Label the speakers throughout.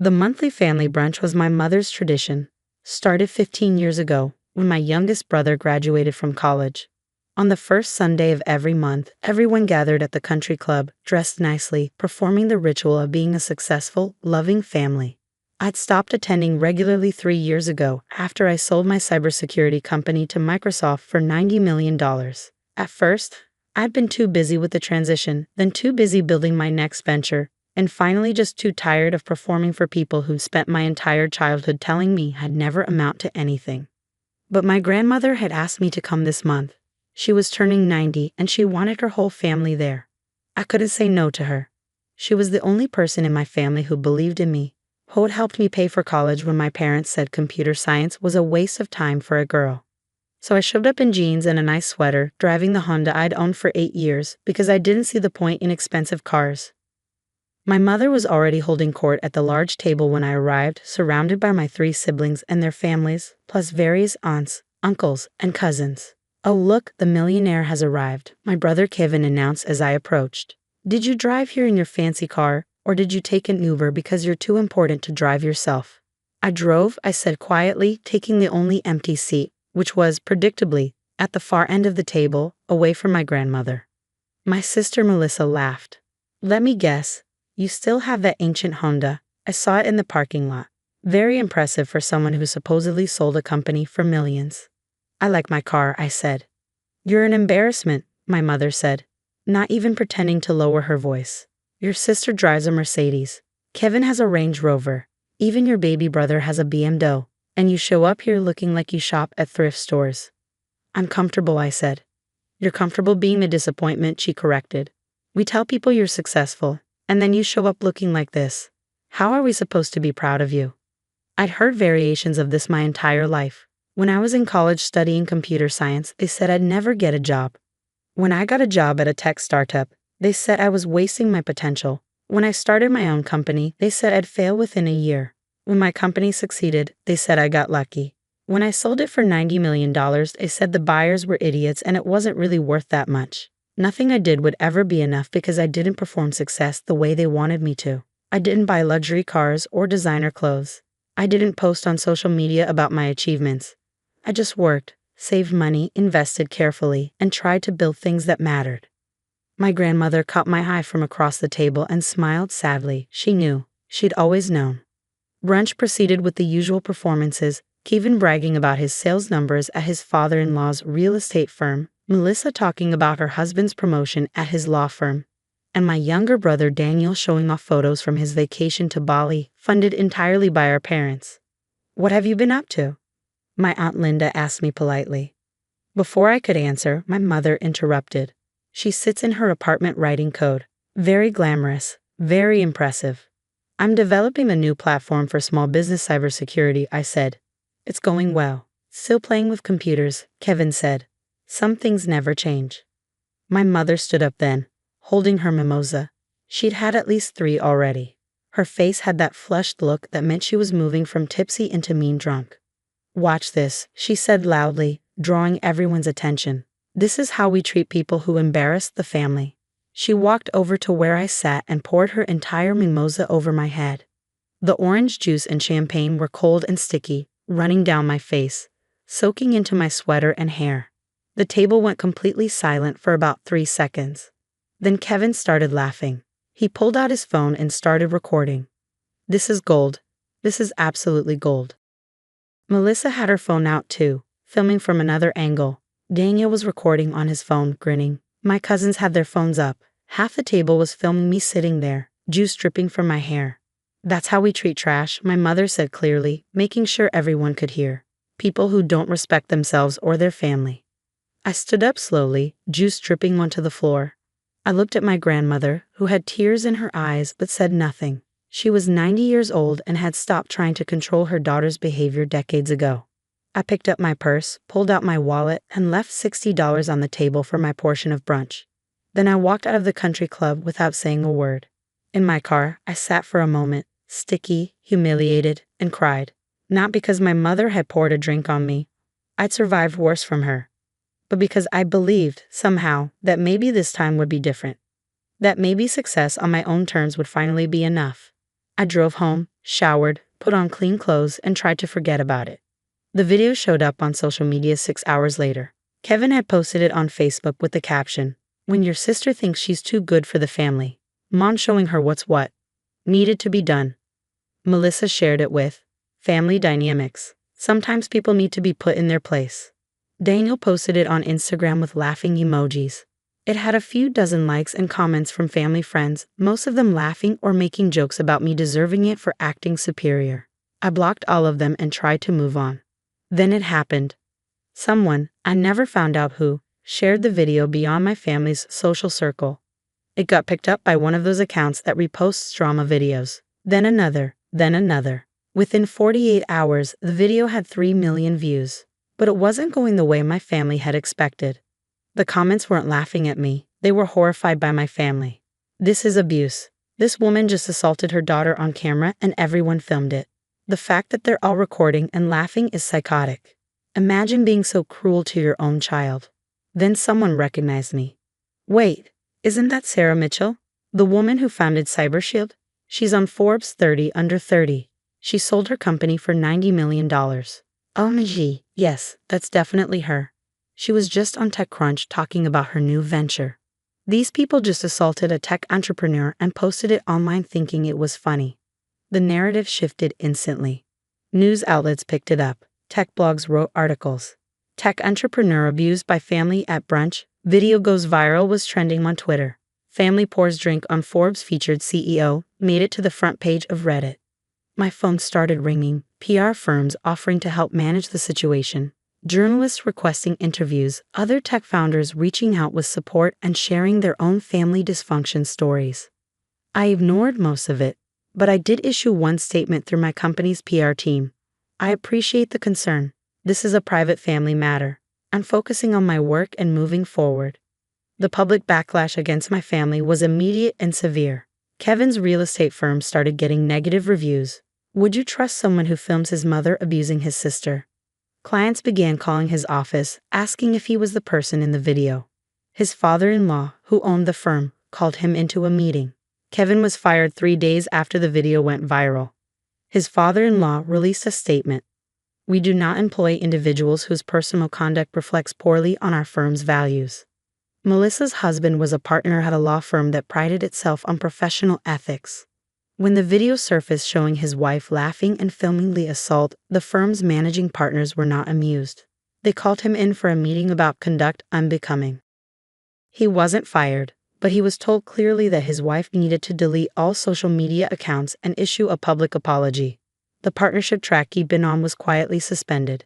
Speaker 1: The monthly family brunch was my mother's tradition, started 15 years ago when my youngest brother graduated from college. On the first Sunday of every month, everyone gathered at the country club, dressed nicely, performing the ritual of being a successful, loving family. I'd stopped attending regularly 3 years ago after I sold my cybersecurity company to Microsoft for $90 million. At first, I'd been too busy with the transition, then too busy building my next venture, and finally just too tired of performing for people who'd spent my entire childhood telling me I'd never amount to anything. But my grandmother had asked me to come this month. She was turning 90 and she wanted her whole family there. I couldn't say no to her. She was the only person in my family who believed in me, who had helped me pay for college when my parents said computer science was a waste of time for a girl. So I showed up in jeans and a nice sweater, driving the Honda I'd owned for 8 years because I didn't see the point in expensive cars. My mother was already holding court at the large table when I arrived, surrounded by my 3 siblings and their families, plus various aunts, uncles, and cousins. "Oh look, the millionaire has arrived," my brother Kevin announced as I approached. "Did you drive here in your fancy car, or did you take an Uber because you're too important to drive yourself?" "I drove," I said quietly, taking the only empty seat, which was, predictably, at the far end of the table, away from my grandmother. My sister Melissa laughed. "Let me guess. You still have that ancient Honda. I saw it in the parking lot. Very impressive for someone who supposedly sold a company for millions." "I like my car," I said. "You're an embarrassment," my mother said, not even pretending to lower her voice. "Your sister drives a Mercedes. Kevin has a Range Rover. Even your baby brother has a BMW. And you show up here looking like you shop at thrift stores." "I'm comfortable," I said. "You're comfortable being the disappointment," she corrected. "We tell people you're successful, and then you show up looking like this. How are we supposed to be proud of you?" I'd heard variations of this my entire life. When I was in college studying computer science, they said I'd never get a job. When I got a job at a tech startup, they said I was wasting my potential. When I started my own company, they said I'd fail within a year. When my company succeeded, they said I got lucky. When I sold it for $90 million, they said the buyers were idiots and it wasn't really worth that much. Nothing I did would ever be enough because I didn't perform success the way they wanted me to. I didn't buy luxury cars or designer clothes. I didn't post on social media about my achievements. I just worked, saved money, invested carefully, and tried to build things that mattered. My grandmother caught my eye from across the table and smiled sadly. She knew. She'd always known. Brunch proceeded with the usual performances, Kevin bragging about his sales numbers at his father-in-law's real estate firm, Melissa talking about her husband's promotion at his law firm, and my younger brother Daniel showing off photos from his vacation to Bali, funded entirely by our parents. "What have you been up to?" my Aunt Linda asked me politely. Before I could answer, my mother interrupted. "She sits in her apartment writing code. Very glamorous, very impressive." "I'm developing a new platform for small business cybersecurity," I said. "It's going well." "Still playing with computers," Kevin said. "Some things never change." My mother stood up then, holding her mimosa. She'd had at least 3 already. Her face had that flushed look that meant she was moving from tipsy into mean drunk. "Watch this," she said loudly, drawing everyone's attention. "This is how we treat people who embarrass the family." She walked over to where I sat and poured her entire mimosa over my head. The orange juice and champagne were cold and sticky, running down my face, soaking into my sweater and hair. The table went completely silent for about 3 seconds. Then Kevin started laughing. He pulled out his phone and started recording. "This is gold. This is absolutely gold." Melissa had her phone out too, filming from another angle. Daniel was recording on his phone, grinning. My cousins had their phones up. Half the table was filming me sitting there, juice dripping from my hair. "That's how we treat trash," my mother said clearly, making sure everyone could hear. "People who don't respect themselves or their family." I stood up slowly, juice dripping onto the floor. I looked at my grandmother, who had tears in her eyes but said nothing. She was 90 years old and had stopped trying to control her daughter's behavior decades ago. I picked up my purse, pulled out my wallet, and left $60 on the table for my portion of brunch. Then I walked out of the country club without saying a word. In my car, I sat for a moment, sticky, humiliated, and cried. Not because my mother had poured a drink on me. I'd survived worse from her. But because I believed, somehow, that maybe this time would be different. That maybe success on my own terms would finally be enough. I drove home, showered, put on clean clothes, and tried to forget about it. The video showed up on social media 6 hours later. Kevin had posted it on Facebook with the caption, "When your sister thinks she's too good for the family, Mom showing her what's what. Needed to be done." Melissa shared it with family dynamics. Sometimes people need to be put in their place. Daniel posted it on Instagram with laughing emojis. It had a few dozen likes and comments from family friends, most of them laughing or making jokes about me deserving it for acting superior. I blocked all of them and tried to move on. Then it happened. Someone, I never found out who, shared the video beyond my family's social circle. It got picked up by one of those accounts that reposts drama videos. Then another, then another. Within 48 hours, the video had 3 million views. But it wasn't going the way my family had expected. The comments weren't laughing at me, they were horrified by my family. "This is abuse. This woman just assaulted her daughter on camera and everyone filmed it. The fact that they're all recording and laughing is psychotic. Imagine being so cruel to your own child." Then someone recognized me. "Wait, isn't that Sarah Mitchell? The woman who founded CyberShield? She's on Forbes 30 Under 30. She sold her company for $90 million. OMG, yes, that's definitely her. She was just on TechCrunch talking about her new venture. These people just assaulted a tech entrepreneur and posted it online thinking it was funny. The narrative shifted instantly. News outlets picked it up. Tech blogs wrote articles. Tech entrepreneur abused by family at brunch. Video goes viral was trending on Twitter. Family pours drink on Forbes featured CEO, made it to the front page of Reddit. My phone started ringing, PR firms offering to help manage the situation, journalists requesting interviews, other tech founders reaching out with support and sharing their own family dysfunction stories. I ignored most of it, but I did issue one statement through my company's PR team. "I appreciate the concern. This is a private family matter. I'm focusing on my work and moving forward." The public backlash against my family was immediate and severe. Kevin's real estate firm started getting negative reviews. "Would you trust someone who films his mother abusing his sister?" Clients began calling his office, asking if he was the person in the video. His father-in-law, who owned the firm, called him into a meeting. Kevin was fired 3 days after the video went viral. His father-in-law released a statement. "We do not employ individuals whose personal conduct reflects poorly on our firm's values." Melissa's husband was a partner at a law firm that prided itself on professional ethics. When the video surfaced showing his wife laughing and filming the assault, the firm's managing partners were not amused. They called him in for a meeting about conduct unbecoming. He wasn't fired, but he was told clearly that his wife needed to delete all social media accounts and issue a public apology. The partnership track he'd been on was quietly suspended.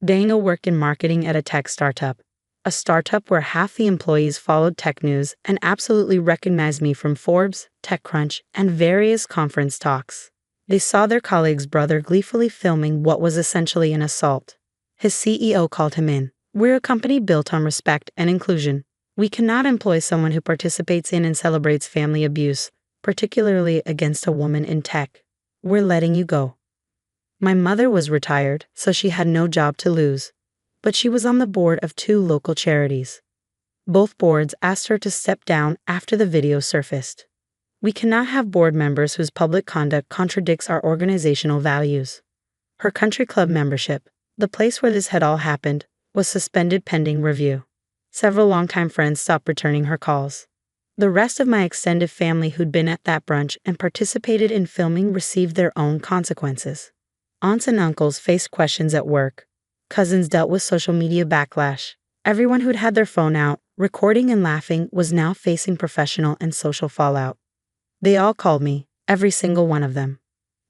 Speaker 1: Daniel worked in marketing at a tech startup. A startup where half the employees followed tech news and absolutely recognized me from Forbes, TechCrunch, and various conference talks. They saw their colleague's brother gleefully filming what was essentially an assault. His CEO called him in. "We're a company built on respect and inclusion. We cannot employ someone who participates in and celebrates family abuse, particularly against a woman in tech. We're letting you go." My mother was retired, so she had no job to lose. But she was on the board of 2 local charities. Both boards asked her to step down after the video surfaced. We cannot have board members whose public conduct contradicts our organizational values. Her country club membership, the place where this had all happened, was suspended pending review. Several longtime friends stopped returning her calls. The rest of my extended family who'd been at that brunch and participated in filming received their own consequences. Aunts and uncles faced questions at work. Cousins dealt with social media backlash. Everyone who'd had their phone out, recording and laughing, was now facing professional and social fallout. They all called me, every single one of them.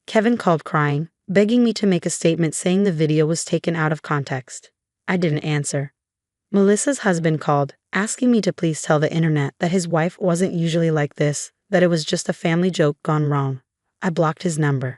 Speaker 1: Kevin called crying, begging me to make a statement saying the video was taken out of context. I didn't answer. Melissa's husband called, asking me to please tell the internet that his wife wasn't usually like this, that it was just a family joke gone wrong. I blocked his number.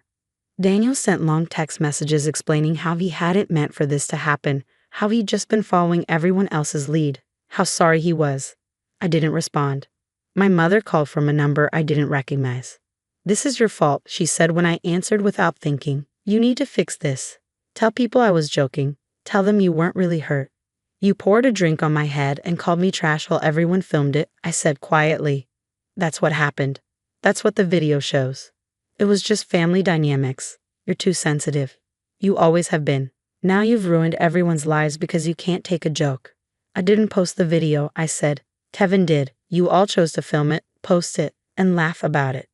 Speaker 1: Daniel sent long text messages explaining how he hadn't meant for this to happen, how he'd just been following everyone else's lead, how sorry he was. I didn't respond. My mother called from a number I didn't recognize. "This is your fault," she said when I answered without thinking. "You need to fix this. Tell people I was joking. Tell them you weren't really hurt. You poured a drink on my head and called me trash while everyone filmed it," I said quietly. "That's what happened. That's what the video shows." It was just family dynamics. You're too sensitive. You always have been. Now you've ruined everyone's lives because you can't take a joke. I didn't post the video, I said. Kevin did. You all chose to film it, post it, and laugh about it.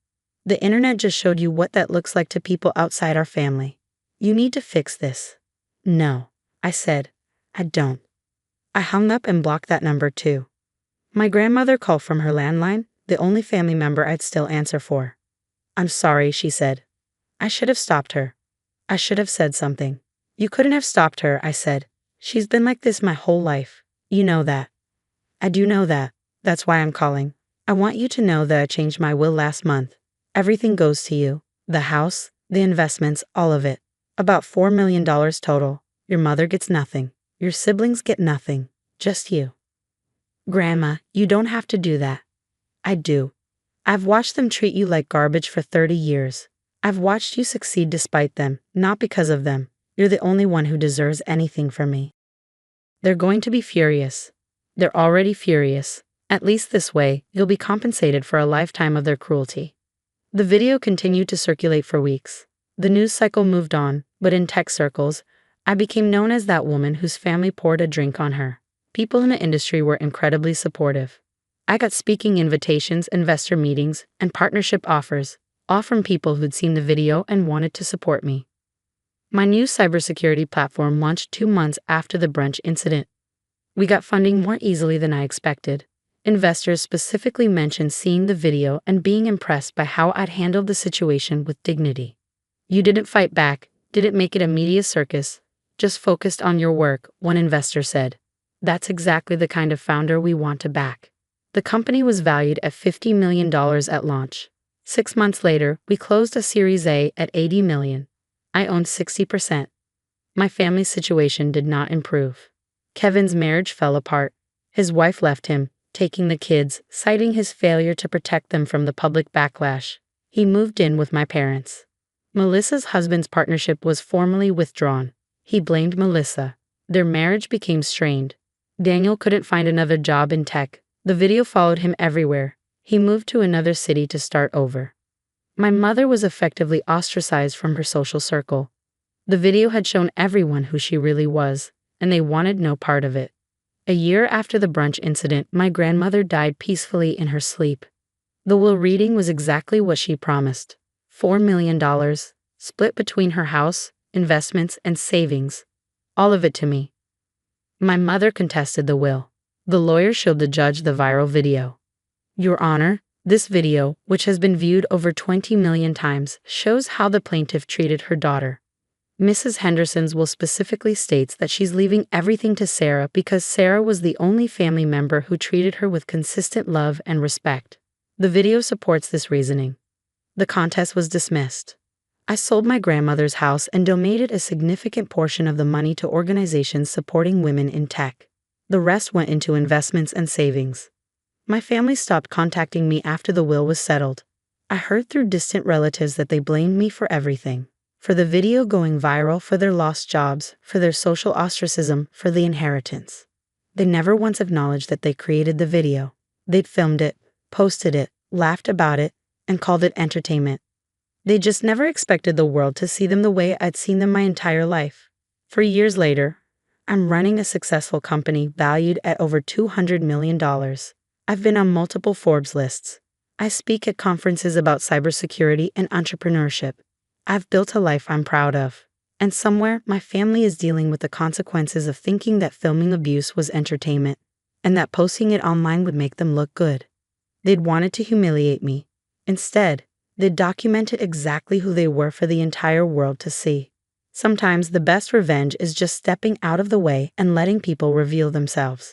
Speaker 1: The internet just showed you what that looks like to people outside our family. You need to fix this. No, I said. I don't. I hung up and blocked that number too. My grandmother called from her landline, the only family member I'd still answer for. I'm sorry, she said. I should have stopped her. I should have said something. You couldn't have stopped her, I said. She's been like this my whole life. You know that. I do know that. That's why I'm calling. I want you to know that I changed my will last month. Everything goes to you. The house, the investments, all of it. About $4 million total. Your mother gets nothing. Your siblings get nothing. Just you. Grandma, you don't have to do that. I do. I've watched them treat you like garbage for 30 years. I've watched you succeed despite them, not because of them. You're the only one who deserves anything from me. They're going to be furious. They're already furious. At least this way, you'll be compensated for a lifetime of their cruelty. The video continued to circulate for weeks. The news cycle moved on, but in tech circles, I became known as that woman whose family poured a drink on her. People in the industry were incredibly supportive. I got speaking invitations, investor meetings, and partnership offers, all from people who'd seen the video and wanted to support me. My new cybersecurity platform launched 2 months after the Brunch incident. We got funding more easily than I expected. Investors specifically mentioned seeing the video and being impressed by how I'd handled the situation with dignity. You didn't fight back, didn't make it a media circus, just focused on your work, one investor said. That's exactly the kind of founder we want to back. The company was valued at $50 million at launch. 6 months later, we closed a Series A at $80 million. I owned 60%. My family's situation did not improve. Kevin's marriage fell apart. His wife left him, taking the kids, citing his failure to protect them from the public backlash. He moved in with my parents. Melissa's husband's partnership was formally withdrawn. He blamed Melissa. Their marriage became strained. Daniel couldn't find another job in tech. The video followed him everywhere. He moved to another city to start over. My mother was effectively ostracized from her social circle. The video had shown everyone who she really was, and they wanted no part of it. A year after the Brunch incident, my grandmother died peacefully in her sleep. The will reading was exactly what she promised. $4 million, split between her house, investments, and savings. All of it to me. My mother contested the will. The lawyer showed the judge the viral video. Your Honor, this video, which has been viewed over 20 million times, shows how the plaintiff treated her daughter. Mrs. Henderson's will specifically states that she's leaving everything to Sarah because Sarah was the only family member who treated her with consistent love and respect. The video supports this reasoning. The contest was dismissed. I sold my grandmother's house and donated a significant portion of the money to organizations supporting women in tech. The rest went into investments and savings. My family stopped contacting me after the will was settled. I heard through distant relatives that they blamed me for everything. For the video going viral, for their lost jobs, for their social ostracism, for the inheritance. They never once acknowledged that they created the video. They'd filmed it, posted it, laughed about it, and called it entertainment. They just never expected the world to see them the way I'd seen them my entire life. For years later, I'm running a successful company valued at over $200 million. I've been on multiple Forbes lists. I speak at conferences about cybersecurity and entrepreneurship. I've built a life I'm proud of. And somewhere, my family is dealing with the consequences of thinking that filming abuse was entertainment, and that posting it online would make them look good. They'd wanted to humiliate me. Instead, they documented exactly who they were for the entire world to see. Sometimes the best revenge is just stepping out of the way and letting people reveal themselves.